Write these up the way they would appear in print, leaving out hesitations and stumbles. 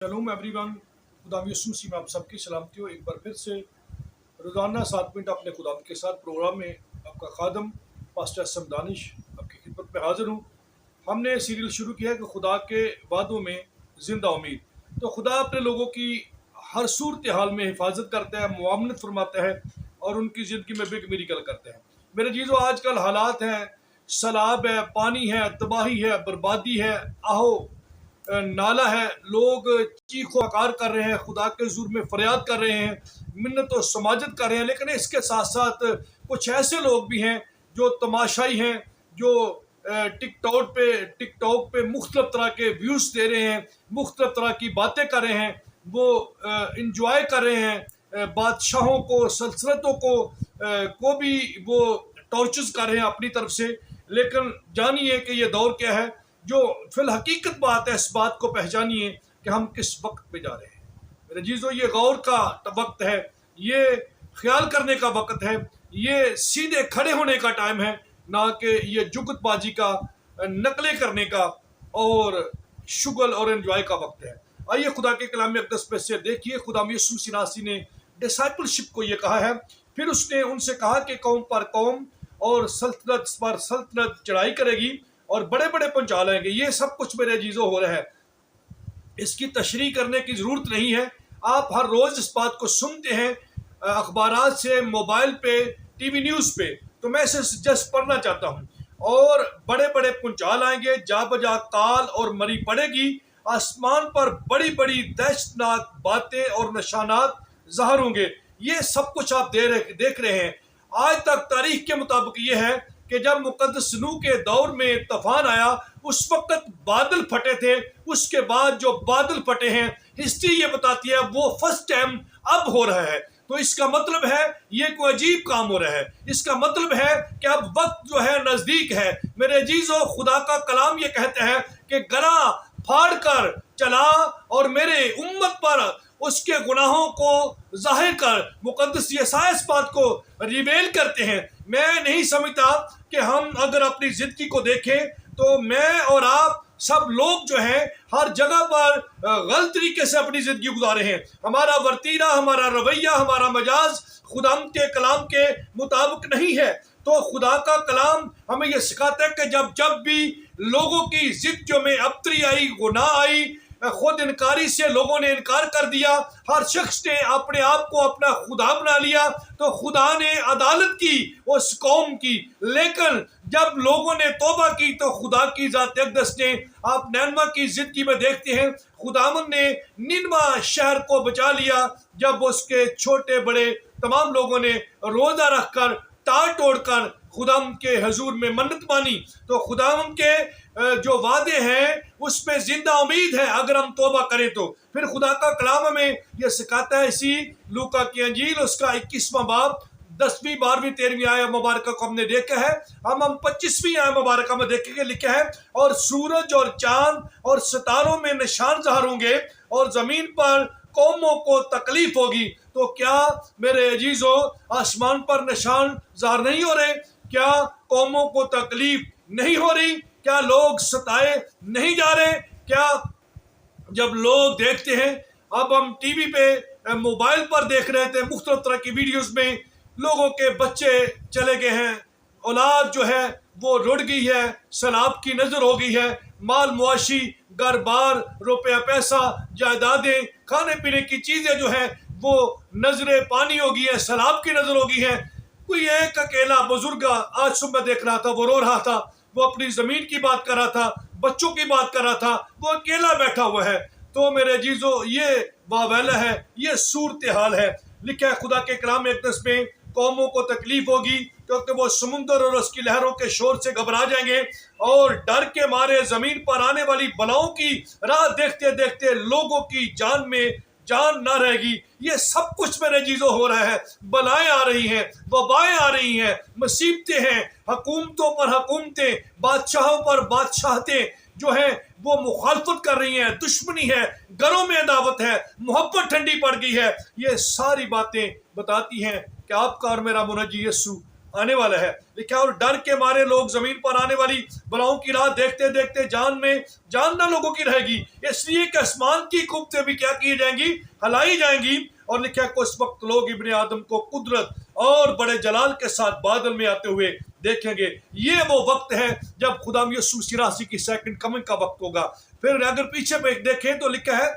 शलोम everyone, खुदा यीशु मसीह में आप सबकी सलामती हो। एक बार फिर से रोज़ाना 7 मिनट अपने खुदा के साथ प्रोग्राम में आपका खादम पास्टर असम दानिश आपकी खिदमत में हाजिर हूँ। हमने सीरियल शुरू किया है कि खुदा के वादों में ज़िंदा उम्मीद। तो खुदा अपने लोगों की हर सूरत हाल में हिफाजत करता है, मुआवनत फरमाता है और उनकी ज़िंदगी में बिग मिरेकल करता है। मेरे चीज़ों, आजकल हालात हैं, सैलाब है, पानी है, तबाही है, बर्बादी है, आहो नाला है, लोग चीखो आकार कर रहे हैं, खुदा के हुजूर में फरियाद कर रहे हैं, मिन्नत और समाजत कर रहे हैं। लेकिन इसके साथ साथ कुछ ऐसे लोग भी हैं जो तमाशाई हैं, जो टिकटॉक पे मुख्तलिफ तरह के व्यूज़ दे रहे हैं, मुख्तलिफ तरह की बातें कर रहे हैं, वो इंजॉय कर रहे हैं, बादशाहों को, सल्तनतों को भी वो टॉर्चर्स कर रहे हैं अपनी तरफ से। लेकिन जानिए कि ये दौर क्या है। जो फिल हकीकत बात है, इस बात को पहचानिए कि हम किस वक्त पे जा रहे हैं। मेरे जीजो, ये गौर का वक्त है, ये ख्याल करने का वक्त है, ये सीधे खड़े होने का टाइम है, ना कि ये जुगतबाजी का, नकलें करने का और शुगल और एंजॉय का वक्त है। आइए खुदा के कलाम अक़दस में से देखिए, खुदा यीशु मसीह नासी ने डिसाइपलशिप को ये कहा है। फिर उसने उनसे कहा कि कौम पर कौम और सल्तनत पर सल्तनत चढ़ाई करेगी और बड़े बड़े पंचा लाएंगे। ये सब कुछ मेरे अजीजों हो रहा है, इसकी तशरीह करने की ज़रूरत नहीं है। आप हर रोज़ इस बात को सुनते हैं अखबारात से, मोबाइल पे, टीवी न्यूज़ पे। तो मैं इसे जस्ट पढ़ना चाहता हूँ। और बड़े बड़े पुंचाल आएंगे, जा बजा काल और मरी पड़ेगी, आसमान पर बड़ी बड़ी दहशतनाक बातें और निशानात ज़ाहिर होंगे। ये सब कुछ आप देख रहे हैं। आज तक तारीख के मुताबिक ये है कि जब मुकद्दस नूह के दौर में तूफान आया, उस वक्त बादल फटे थे। उसके बाद जो बादल फटे हैं, हिस्ट्री ये बताती है वो फर्स्ट टाइम अब हो रहा है। तो इसका मतलब है ये कोई अजीब काम हो रहा है। इसका मतलब है कि अब वक्त जो है नजदीक है। मेरे अजीजों, खुदा का कलाम ये कहता है कि गला फाड़ कर चला और मेरे उम्मत पर उसके गुनाहों को जाहिर कर। मुकद्दस यशायाह इस बात को रिवेल करते हैं। मैं नहीं समझता कि हम अगर अपनी जिंदगी को देखें तो मैं और आप सब लोग जो हैं हर जगह पर गलत तरीके से अपनी जिंदगी गुजारे हैं। हमारा वर्तीरा, हमारा रवैया, हमारा मजाज खुदा के कलाम के मुताबिक नहीं है। तो खुदा का कलाम हमें यह सिखाता है कि जब जब भी लोगों की जिंदगियों में अबतरी आई, गुनाह आई, खुद इनकारी से लोगों ने इनकार कर दिया, हर शख्स ने अपने आप को अपना खुदा बना लिया, तो खुदा ने अदालत की उस कौम की। लेकिन जब लोगों ने तौबा की तो खुदा की ज़ात अक़दस ने, आप नैनमा की जिंदगी में देखते हैं, खुदावन ने निन्वा शहर को बचा लिया। जब उसके छोटे बड़े तमाम लोगों ने रोज़ा रखकर, टाल तोड़कर खुदाम के हजूर में मन्नत मानी, तो खुदाम के जो वादे हैं उसमें जिंदा उम्मीद है अगर हम तौबा करें तो। फिर खुदा का कलाम हमें यह सिखाता है, इसी लूका की अंजील उसका 21वां बाब 10वीं 12वीं 13वीं आयत मुबारक को हमने देखा है। हम 25वीं आयत मुबारक में देखेंगे, लिखा है और सूरज और चांद और सितारों में निशान ज़ाहिर होंगे और जमीन पर कौमों को तकलीफ होगी। तो क्या मेरे अजीजों, आसमान पर निशान ज़ाहिर नहीं हो रहे? क्या कौमों को तकलीफ नहीं हो रही? क्या लोग सताए नहीं जा रहे? क्या जब लोग देखते हैं, अब हम टीवी पे, मोबाइल पर देख रहे थे मुख्तलिफ तरह की वीडियोस में, लोगों के बच्चे चले गए हैं, औलाद जो है वो रुड़ गई है, सैलाब की नजर हो गई है, माल मुआशी, घर बार, रुपया पैसा, जायदादें, खाने पीने की चीजें जो है वो नजरे पानी हो गई है, सैलाब की नजर हो गई है। कोई एक अकेला बुजुर्ग आज सुबह देख रहा था, वो रो रहा था, वो अपनी जमीन की बात कर रहा था, बच्चों की बात कर रहा था, वो अकेला बैठा हुआ है। तो मेरे अजीजों, ये वावेला है, ये सूरत हाल है। लिखा है खुदा के कलाम अक़दस में, कौमों को तकलीफ होगी क्योंकि वो समुंदर और उसकी लहरों के शोर से घबरा जाएंगे और डर के मारे जमीन पर आने वाली बलाओं की राह देखते देखते लोगों की जान में जान ना रहेगी। ये सब कुछ मेरे चीजों हो रहा है। बलाएं आ रही हैं, वबाएं आ रही हैं, मुसीबतें हैं, हुकूमतों पर हुकूमतें, बादशाहों पर बादशाहतें जो है वो मुखालफत कर रही हैं, दुश्मनी है, घरों में अदावत है, मोहब्बत ठंडी पड़ गई है। ये सारी बातें बताती हैं कि आपका और मेरा मुनज्जी यीशु आने वाला है। लिखा है और डर के मारे लोग जमीन पर आने वाली बलाओं की राह देखते देखते जान ना लोगों की रहेगी, इसलिए कि आसमान की कुब्बतें भी क्या की जाएंगी, हिलाई जाएंगी। और लिखा है कि उस वक्त लोग इब्ने आदम को कुदरत और बड़े जलाल के साथ बादल में आते हुए देखेंगे। ये वो वक्त है जब खुदा यीशु मसीह की सेकंड कमिंग का वक्त होगा। फिर अगर पीछे पे देखें तो लिखा है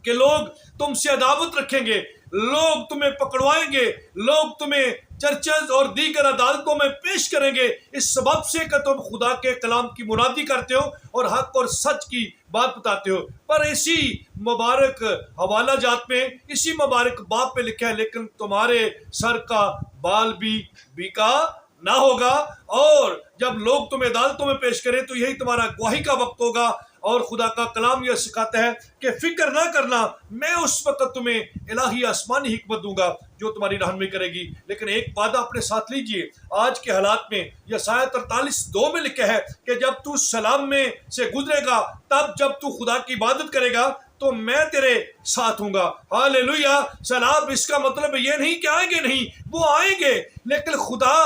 कि लोग तुमसे अदावत रखेंगे, लोग तुम्हें पकड़वाएंगे, लोग तुम्हें चर्चेज और दीगर अदालतों में पेश करेंगे, इस सबब से कि तुम खुदा के कलाम की मुरादी करते हो और हक और सच की बात बताते हो। पर इसी मुबारक हवाला जात में, इसी मुबारक बाप पे लिखा है लेकिन तुम्हारे सर का बाल भी बीका ना होगा। और जब लोग तुम्हें अदालतों में पेश करें तो यही तुम्हारा गवाही का वक्त होगा। और खुदा का कलाम यह सिखाता है कि फिक्र ना करना, मैं उस वक्त तुम्हें इलाही आसमानी हिकमत दूंगा जो तुम्हारी रहनुमाई करेगी। लेकिन एक वादा अपने साथ लीजिए, आज के हालात में यशायाह 43:2 में लिखा है कि जब तू सलाम में से गुजरेगा, तब जब तू खुदा की इबादत करेगा तो मैं तेरे साथ हूंगा। हालेलुया। सलाम इसका मतलब ये नहीं कि आएंगे नहीं, वो आएंगे, लेकिन खुदा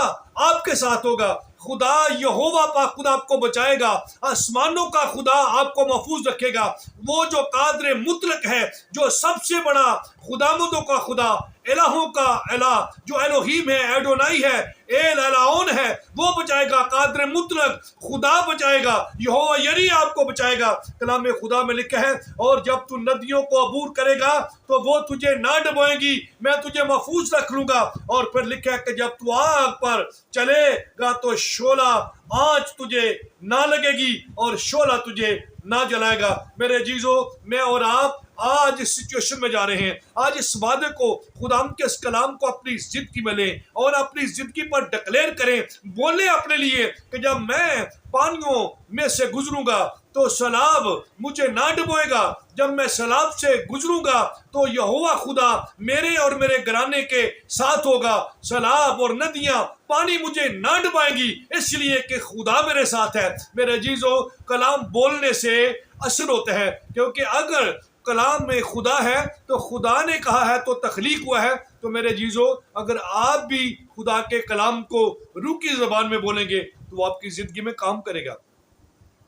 आपके साथ होगा। खुदा यहोवा पाक खुदा आपको बचाएगा, आसमानों का खुदा आपको महफूज रखेगा। वो जो कादर मुतलक है, जो सबसे बड़ा खुदामुदों का खुदा, इलाहों का इलाह, जो एलोहीम है, एडोनाई है, एल एलाओन है, वो बचाएगा। कादर मुतलक खुदा बचाएगा, यहोवा यरी आपको बचाएगा। कलाम में खुदा में लिखा है और जब तू नदियों को अबूर करेगा तो वो तुझे ना डुबोएंगी, मैं तुझे महफूज रख लूंगा। और फिर लिखा है कि जब तू आग पर चलेगा तो शोला आंच तुझे ना लगेगी और शोला तुझे ना जलाएगा। मेरे जीजो, मैं और आप आज इस सिचुएशन में जा रहे हैं। आज इस वादे को, खुदाम के इस कलाम को अपनी जिंदगी में लें और अपनी जिंदगी पर डिक्लेयर करें। बोले अपने लिए कि जब मैं पानियों में से गुजरूंगा तो सैलाब मुझे ना डुबोएगा, जब मैं सैलाब से गुजरूंगा तो यहोवा खुदा मेरे और मेरे घराने के साथ होगा। सैलाब और नदियां पानी मुझे ना डुबाएंगी, इसलिए कि खुदा मेरे साथ है। मेरे जीजो, कलाम बोलने से असर होता है, क्योंकि अगर कलाम में खुदा है तो खुदा ने कहा है तो तख्लीक हुआ है। तो मेरे जीजो, अगर आप भी खुदा के कलाम को रूह की ज़बान में बोलेंगे तो वो आपकी ज़िंदगी में काम करेगा।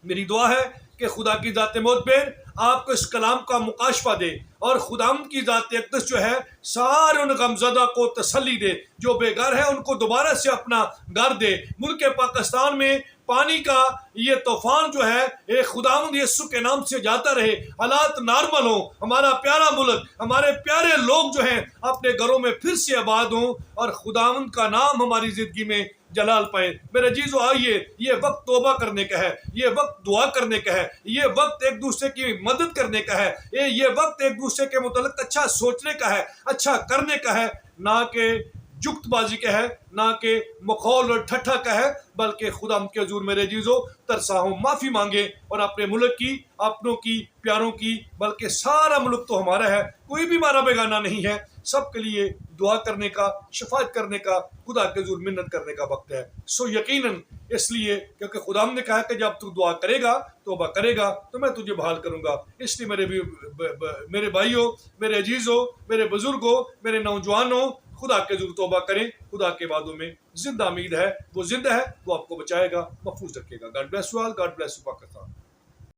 मेरी दुआ है कि खुदा की ज़ात मोतबर आपको इस कलाम का मुकाशफा दे और खुदाम की ज़ात अक़दस जो है सारे उन गमज़दा को तसल्ली दे, जो बेघर है उनको दोबारा से अपना घर दे। मुल्क पाकिस्तान में पानी का ये तूफान जो है एक खुदावंद यीशु के नाम से जाता रहे, हालात नॉर्मल हो, हमारा प्यारा मुल्क, हमारे प्यारे लोग जो हैं अपने घरों में फिर से आबाद हों और खुदावंद का नाम हमारी ज़िंदगी में जलाल पाए। मेरे जीजो, आइए, ये वक्त तौबा करने का है, ये वक्त दुआ करने का है, ये वक्त एक दूसरे की मदद करने का है, ये वक्त एक दूसरे के मुताल्लिक अच्छा सोचने का है, अच्छा करने का है, ना कि जुक्तबाजी का है, ना कि मखौल और ठट्ठा का है, बल्कि खुदा के हजूर मेरे जीजो तरसा हूँ, माफ़ी मांगे और अपने मुल्क की, अपनों की, प्यारों की, बल्कि सारा मुल्क तो हमारा है, कोई भी हमारा बेगाना नहीं है। सबके लिए दुआ करने का, शफात करने का, खुदा के हजूर मिन्नत करने का वक्त है। सो यकीनन इसलिए क्योंकि खुदा ने कहा कि जब तू दुआ करेगा, तौबा करेगा, तो मैं तुझे बहाल करूंगा। इसलिए मेरे भाइयों, मेरे अजीज़ों, मेरे बुजुर्गों, मेरे नौजवानों, खुदा के हजूर तौबा करें। खुदा के वादों में जिंदा उम्मीद है, वो जिंदा है, वो आपको बचाएगा, महफूज रखेगा। God bless you all, God bless you Pakistan.